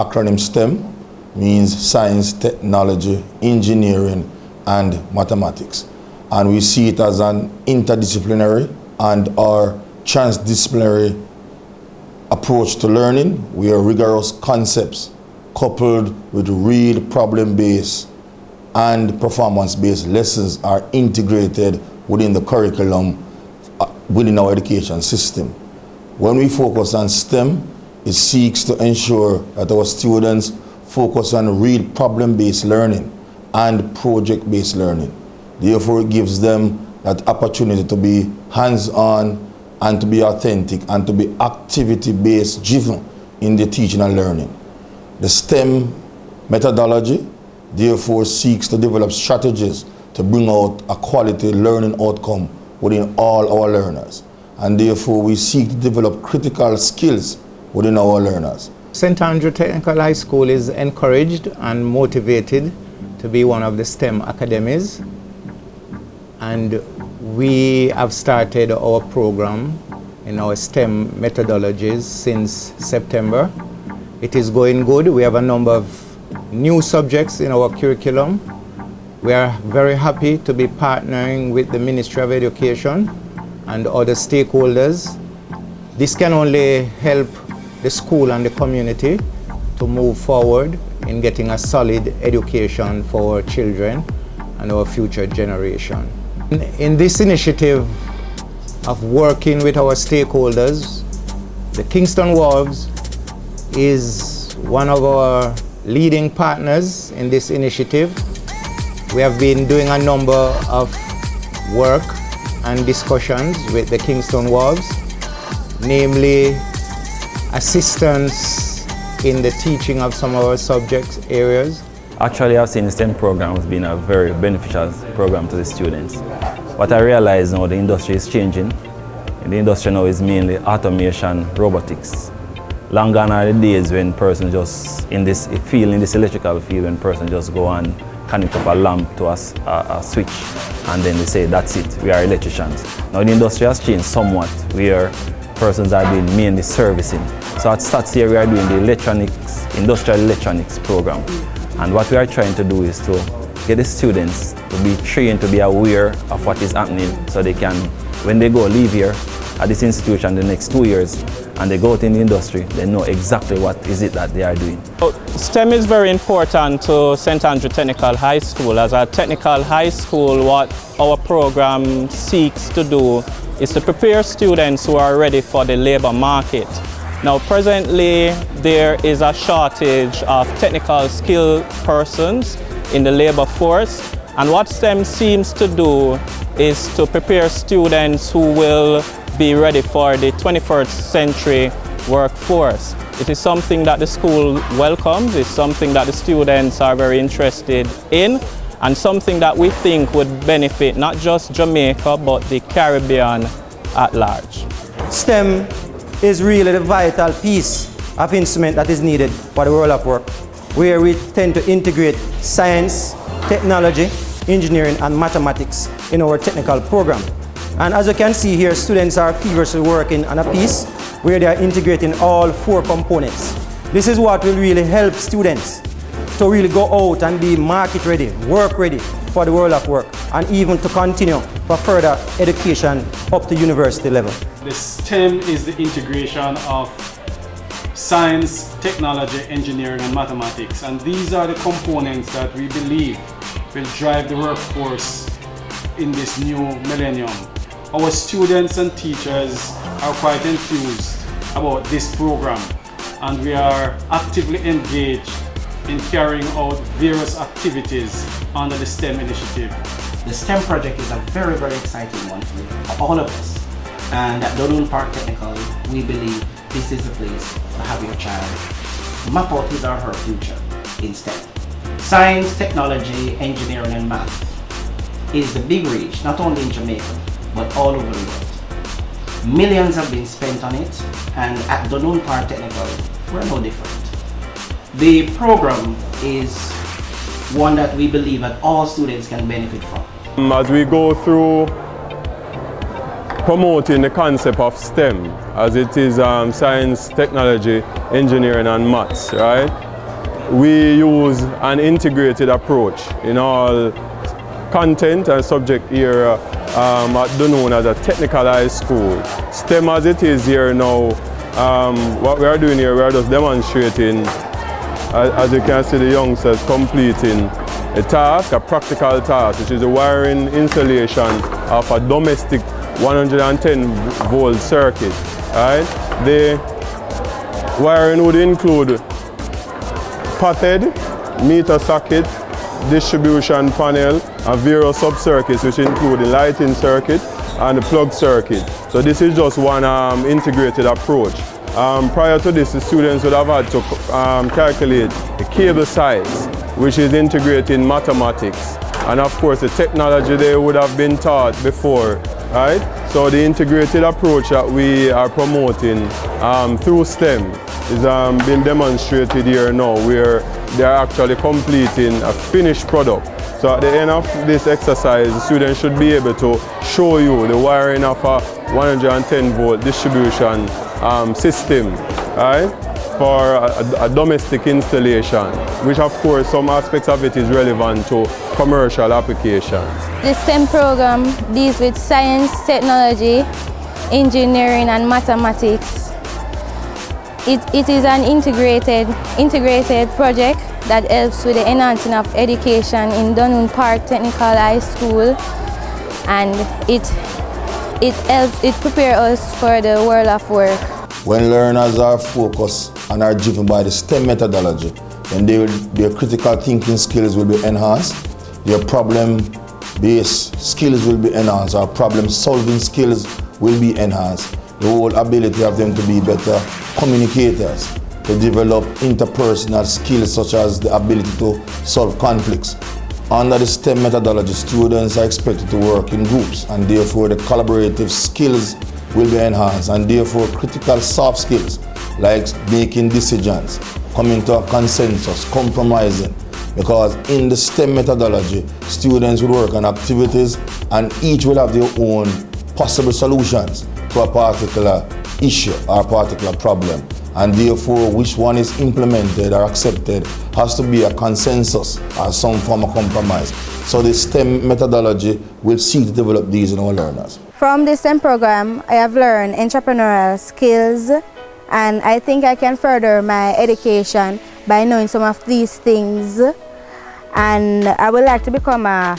acronym STEM means science, technology, engineering, and mathematics. And we see it as an interdisciplinary and our transdisciplinary approach to learning, where rigorous concepts coupled with real problem-based and performance-based lessons are integrated within the curriculum within our education system. When we focus on STEM, it seeks to ensure that our students focus on real problem-based learning and project-based learning. Therefore, it gives them that opportunity to be hands-on and to be authentic and to be activity-based driven in the teaching and learning. The STEM methodology therefore seeks to develop strategies to bring out a quality learning outcome within all our learners. And therefore we seek to develop critical skills within our learners. St. Andrew Technical High School is encouraged and motivated to be one of the STEM academies. And we have started our program in our STEM methodologies since September. It is going good. We have a number of new subjects in our curriculum. We are very happy to be partnering with the Ministry of Education and other stakeholders. This can only help the school and the community to move forward in getting a solid education for our children and our future generation. In this initiative of working with our stakeholders, the Kingston Wharves is one of our leading partners in this initiative. We have been doing a number of work and discussions with the Kingston Wharves, namely assistance in the teaching of some of our subject areas. Actually, I've seen the STEM program has been a very beneficial program to the students. What I realize now, the industry is changing. And the industry now is mainly automation, robotics. Long gone are the days when persons just in this electrical field, when persons just go and connect up a lamp to a switch, and then they say that's it, we are electricians. Now the industry has changed somewhat, where persons are doing mainly servicing. So at STATS here we are doing the electronics, industrial electronics program. And what we are trying to do is to get the students to be trained to be aware of what is happening, so they can, when they go leave here at this institution the next 2 years, and they go out in the industry, they know exactly what is it that they are doing. STEM is very important to St. Andrew Technical High School. As a technical high school, what our program seeks to do is to prepare students who are ready for the labor market. Now presently there is a shortage of technical skilled persons in the labor force, and what STEM seems to do is to prepare students who will be ready for the 21st century workforce. It is something that the school welcomes, it's something that the students are very interested in, and something that we think would benefit not just Jamaica but the Caribbean at large. STEM is really the vital piece of instrument that is needed for the world of work, where we tend to integrate science, technology, engineering and mathematics in our technical program. And as you can see here, students are feverishly working on a piece where they are integrating all 4 components. This is what will really help students to really go out and be market ready, work ready for the world of work, and even to continue for further education up to university level. The STEM is the integration of science, technology, engineering and mathematics, and these are the components that we believe will drive the workforce in this new millennium. Our students and teachers are quite enthused about this program, and we are actively engaged in carrying out various activities under the STEM initiative. The STEM project is a very, very exciting one for all of us. And at Donald Park Technical, we believe this is the place to have your child map out his or her future in STEM. Science, technology, engineering and math is the big reach, not only in Jamaica, but all over the world. Millions have been spent on it, and at Donald Park Technical, we're no different. The program is one that we believe that all students can benefit from. As we go through promoting the concept of STEM, as it is science, technology, engineering and maths, right? we use an integrated approach in all content and subject area at Dunoon as a technical high school. STEM as it is here now, what we are doing here, we are just demonstrating, as you can see, the youngsters completing a task, a practical task, which is the wiring installation of a domestic 110 volt circuit. Right? The wiring would include pathhead, meter socket, distribution panel, and various sub-circuits, which include the lighting circuit and the plug circuit. So this is just one integrated approach. Prior to this, the students would have had to calculate the cable size, which is integrating mathematics, and of course the technology they would have been taught before, right? So the integrated approach that we are promoting through STEM is being demonstrated here now, where they are actually completing a finished product. So at the end of this exercise, the students should be able to show you the wiring of a 110 volt distribution system, right, for a domestic installation, which of course some aspects of it is relevant to commercial applications. The STEM program deals with science, technology, engineering and mathematics. It is an integrated project that helps with the enhancing of education in Dunoon Park Technical High School, and it prepares us for the world of work. When learners are focused and are driven by the STEM methodology, then their critical thinking skills will be enhanced, their problem-based skills will be enhanced, our problem-solving skills will be enhanced, the whole ability of them to be better communicators, to develop interpersonal skills such as the ability to solve conflicts. Under the STEM methodology, students are expected to work in groups, and therefore the collaborative skills will be enhanced, and therefore critical soft skills like making decisions, coming to a consensus, compromising, because in the STEM methodology, students will work on activities and each will have their own possible solutions to a particular issue or a particular problem, and therefore which one is implemented or accepted has to be a consensus or some form of compromise. So the STEM methodology will seek to develop these in our learners. From the STEM program, I have learned entrepreneurial skills, and I think I can further my education by knowing some of these things. And I would like to become a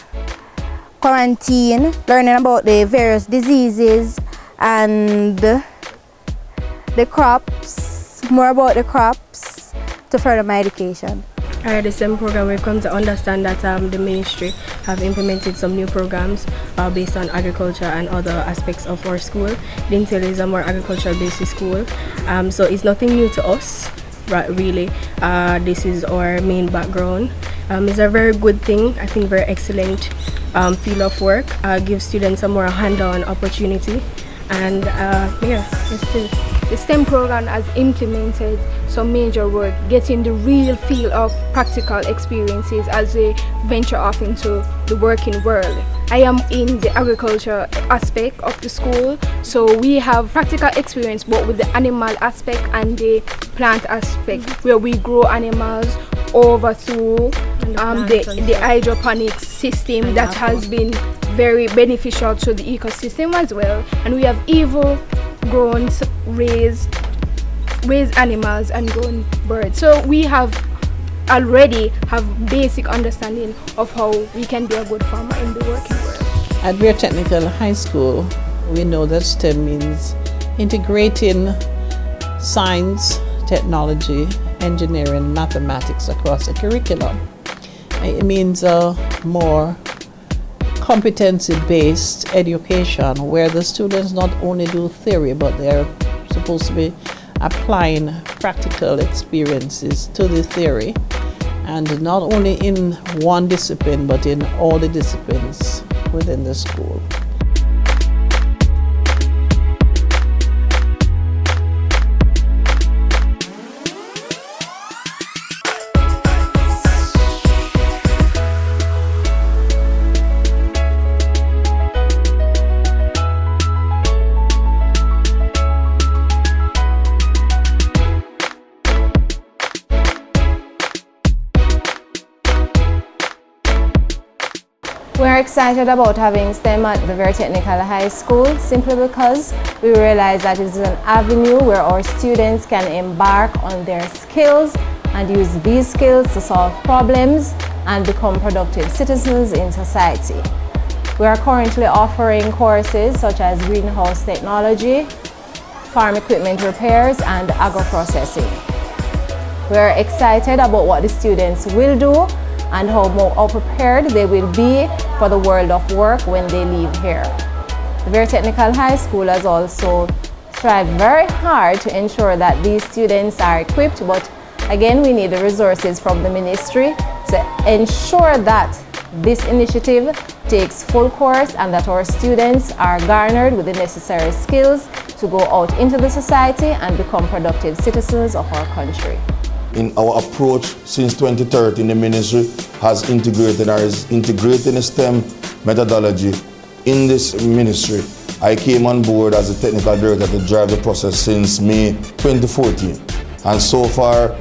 quarantine, learning about the various diseases and the crops, more about the crops to further my education. The STEM program, we've come to understand that the ministry have implemented some new programs based on agriculture and other aspects of our school. Lintel is a more agricultural based school, so it's nothing new to us, right, really. This is our main background. It's a very good thing, I think very excellent field of work, gives students a more hand-on opportunity, and yeah, it's good. The STEM program has implemented some major work, getting the real feel of practical experiences as they venture off into the working world. I am in the agriculture aspect of the school, so we have practical experience both with the animal aspect and the plant aspect, where we grow animals over through the hydroponics system that has been very beneficial to the ecosystem as well. And we have even grown, raised animals and grown birds. So we already have basic understanding of how we can be a good farmer in the working world. At Weir Technical High School, we know that STEM means integrating science, technology, engineering, mathematics across the curriculum. It means a more competency-based education where the students not only do theory, but they're supposed to be applying practical experiences to the theory, and not only in one discipline, but in all the disciplines within the school. We're excited about having STEM at the Very Technical High School simply because we realize that it's an avenue where our students can embark on their skills and use these skills to solve problems and become productive citizens in society. We are currently offering courses such as greenhouse technology, farm equipment repairs, and agro-processing. We are excited about what the students will do and how prepared they will be for the world of work when they leave here. The Very Technical High School has also strived very hard to ensure that these students are equipped, but again, we need the resources from the ministry to ensure that this initiative takes full course and that our students are garnered with the necessary skills to go out into the society and become productive citizens of our country. In our approach since 2013, the ministry has integrated or is integrating the STEM methodology in this ministry. I came on board as a technical director to drive the process since May 2014. And so far,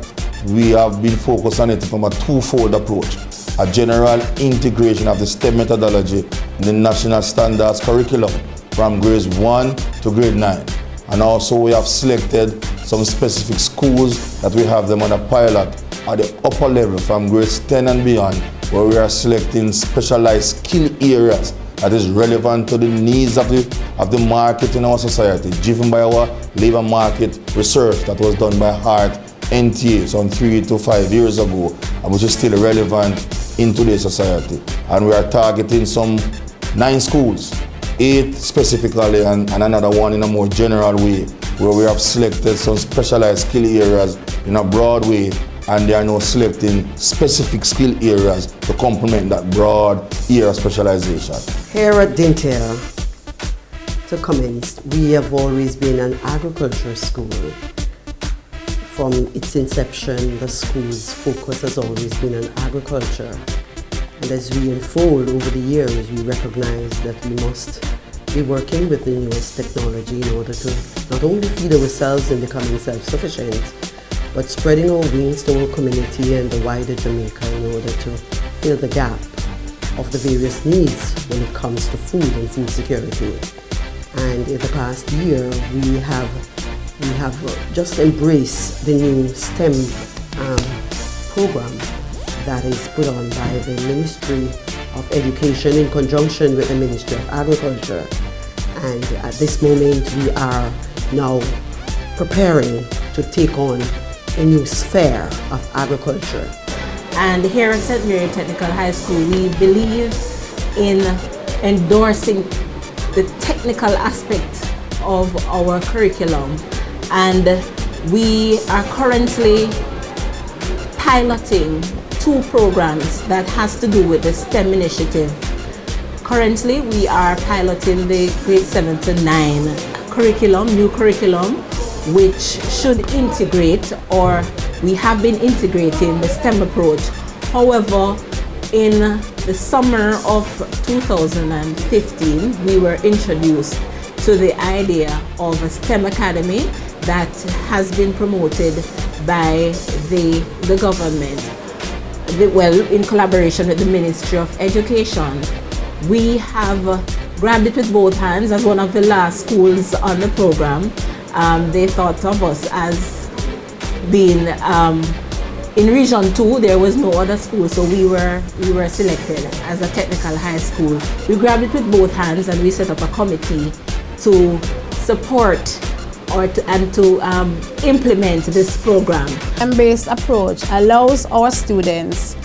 we have been focused on it from a twofold approach. A general integration of the STEM methodology in the national standards curriculum from grades 1 to grade 9. And also we have selected some specific schools that we have them on a pilot at the upper level from grades 10 and beyond, where we are selecting specialized skill areas that is relevant to the needs of the market in our society, driven by our labor market research that was done by HART NTA some 3 to 5 years ago, and which is still relevant in today's society. And we are targeting some 9 schools, 8 specifically and another one in a more general way, where we have selected some specialized skill areas in a broad way, and they are now selecting specific skill areas to complement that broad area specialization. Here at Dintel, to commence, we have always been an agriculture school. From its inception, the school's focus has always been on agriculture. And as we unfold over the years, we recognize that we must be working with the newest technology in order to not only feed ourselves in becoming self-sufficient, but spreading our wings to our community and the wider Jamaica in order to fill the gap of the various needs when it comes to food and food security. And in the past year, we have just embraced the new STEM program that is put on by the Ministry of Education in conjunction with the Ministry of Agriculture. And at this moment, we are now preparing to take on a new sphere of agriculture. And here at St. Mary Technical High School, we believe in endorsing the technical aspect of our curriculum. And we are currently piloting 2 programs that has to do with the STEM initiative. Currently, we are piloting the grade 7 to 9 new curriculum, which should integrate, or we have been integrating the STEM approach. However, in the summer of 2015, we were introduced to the idea of a STEM academy that has been promoted by the government, in collaboration with the Ministry of Education. We have grabbed it with both hands as one of the last schools on the program. They thought of us as being in Region 2. There was no other school, so we were selected as a technical high school. We grabbed it with both hands and we set up a committee to support and to implement this program. STEM-based approach allows our students,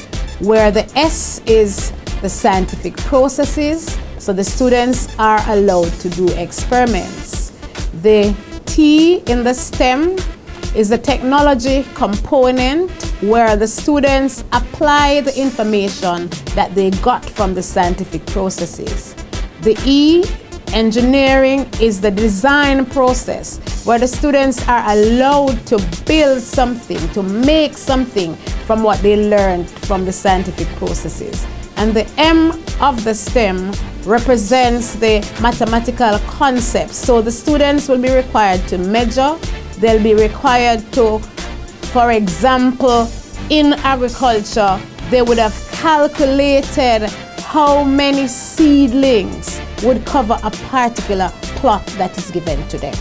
where the S is the scientific processes, so the students are allowed to do experiments. The T in the STEM is the technology component, where the students apply the information that they got from the scientific processes. The E, engineering, is the design process, where the students are allowed to build something, to make something from what they learned from the scientific processes. And the M of the STEM represents the mathematical concepts. So the students will be required to measure, they'll be required to, for example, in agriculture, they would have calculated how many seedlings would cover a particular plot that is given to them.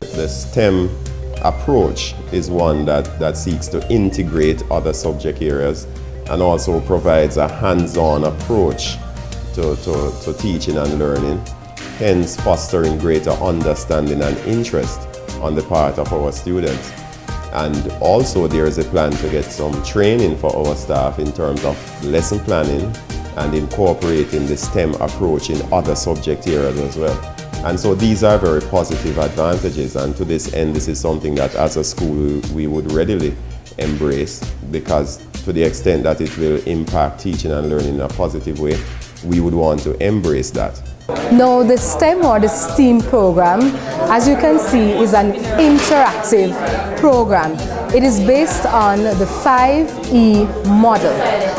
The STEM approach is one that seeks to integrate other subject areas and also provides a hands-on approach to teaching and learning, hence fostering greater understanding and interest on the part of our students. And also there is a plan to get some training for our staff in terms of lesson planning and incorporating the STEM approach in other subject areas as well. And so these are very positive advantages, and to this end this is something that as a school we would readily embrace, because to the extent that it will impact teaching and learning in a positive way, we would want to embrace that. Now the STEM or the STEAM program, as you can see, is an interactive program. It is based on the 5E model,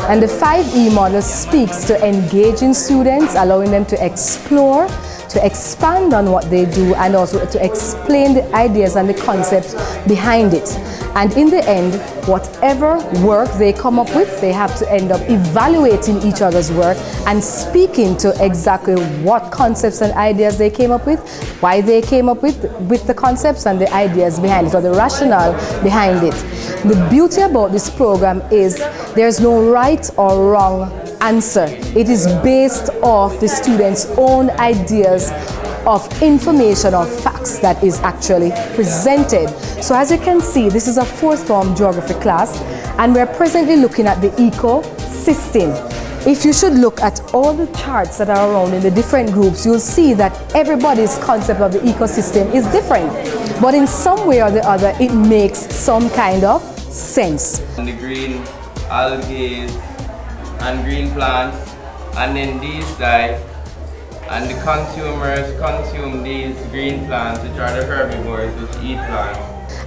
and the 5E model speaks to engaging students, allowing them to explore, to expand on what they do, and also to explain the ideas and the concepts behind it. And in the end, whatever work they come up with, they have to end up evaluating each other's work and speaking to exactly what concepts and ideas they came up with, why they came up with the concepts and the ideas behind it, or the rationale behind it. The beauty about this program is there's no right or wrong answer. It is based off the students' own ideas of information or facts that is actually presented. So as you can see, this is a 4th form geography class, and we're presently looking at the ecosystem. If you should look at all the charts that are around in the different groups, you'll see that everybody's concept of the ecosystem is different. But in some way or the other, it makes some kind of sense. And the green algae and green plants, and then these die, and the consumers consume these green plants, which are the herbivores which eat plants.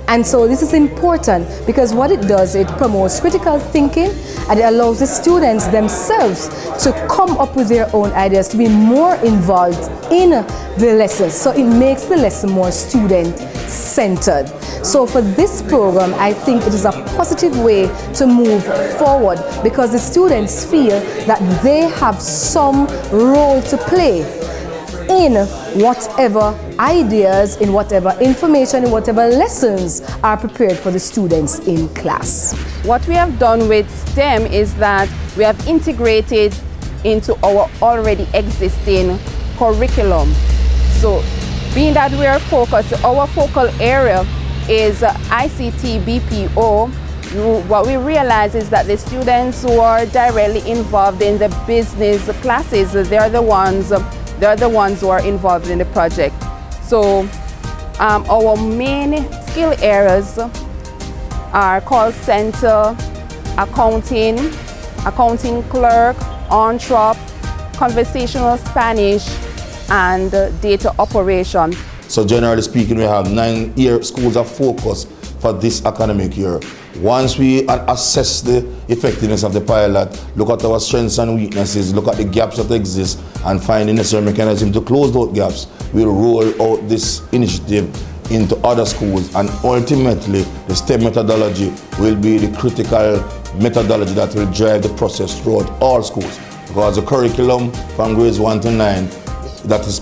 And so this is important because what it does, it promotes critical thinking, and it allows the students themselves to come up with their own ideas, to be more involved in the lessons. So it makes the lesson more student-centered. So for this program, I think it is a positive way to move forward, because the students feel that they have some role to play in whatever ideas, in whatever information, in whatever lessons are prepared for the students in class. What we have done with STEM is that we have integrated into our already existing curriculum. So being that we are focused, our focal area is ICT BPO, what we realize is that the students who are directly involved in the business classes, they're the ones who are involved in the project. So our main skill areas are call center, accounting clerk, on-shop, conversational Spanish, and data operation. So generally speaking, we have 9 schools of focus for this academic year. Once we assess the effectiveness of the pilot, look at our strengths and weaknesses, look at the gaps that exist, and find the necessary mechanism to close those gaps, we'll roll out this initiative into other schools, and ultimately the STEM methodology will be the critical methodology that will drive the process throughout all schools. Because the curriculum from grades 1 to 9 that is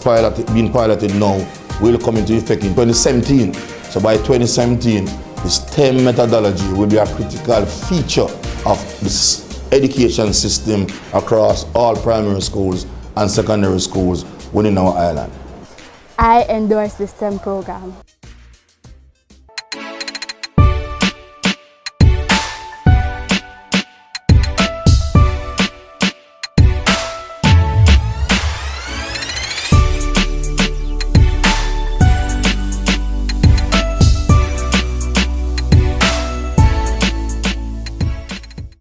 being piloted now will come into effect in 2017. So by 2017, the STEM methodology will be a critical feature of this education system across all primary schools and secondary schools within our island. I endorse the STEM program.